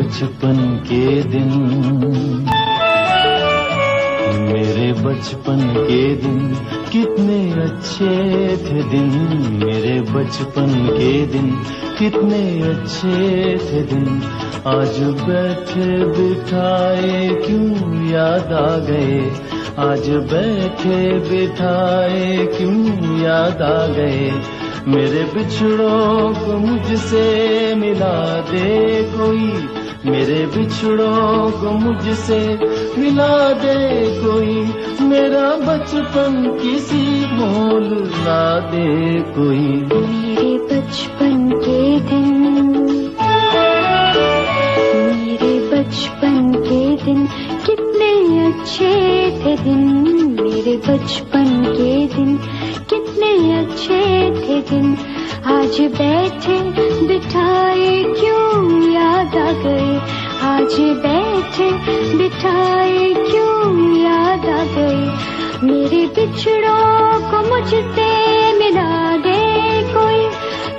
बचपन के दिन, मेरे बचपन के दिन कितने अच्छे थे दिन, मेरे बचपन के दिन कितने अच्छे थे दिन। आज बैठे बिठाए क्यों याद आ गए, आज बैठे बिठाए क्यों याद आ गए। मेरे बिछड़ों को मुझसे मिला दे कोई, मेरे बिछड़ों को मुझसे मिला दे कोई। मेरा बचपन किसी मोल ला दे कोई। मेरे बचपन के दिन, मेरे बचपन के दिन कितने अच्छे थे दिन, मेरे बचपन के दिन कितने अच्छे थे दिन। आज बैठे बिठाए क्यों याद आ गए, आज बैठे बिठाए क्यों याद आ गए। मेरे बिछड़ों को मुझसे मिला दे कोई,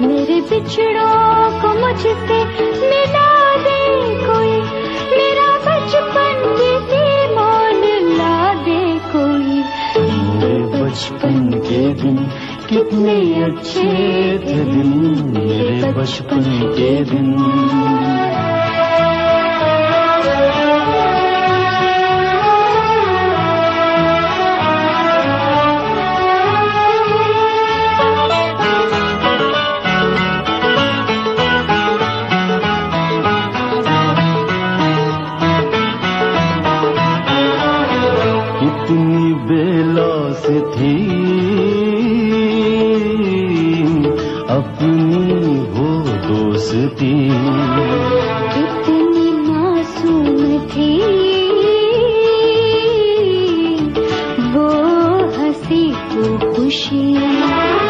मेरे बिछड़ों को मुझसे मिला दे कोई। मेरा बचपन किसी मोल ला दे कोई। मेरे बचपन के दिन कितने अच्छे थे दिन, मेरे बचपन के दिन। कितनी बेलौस थी अपनी वो दोस्ती, कितनी मासूम थी वो हंसी वो खुशी।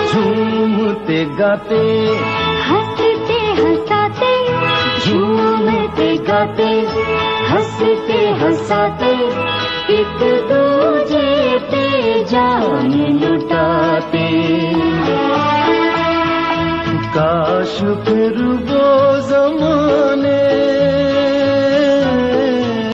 झूमते गाते हंसते हंसाते, झूमते गाते हंसते हंसाते, एक दूजे पे जान लुटाते। काश फिर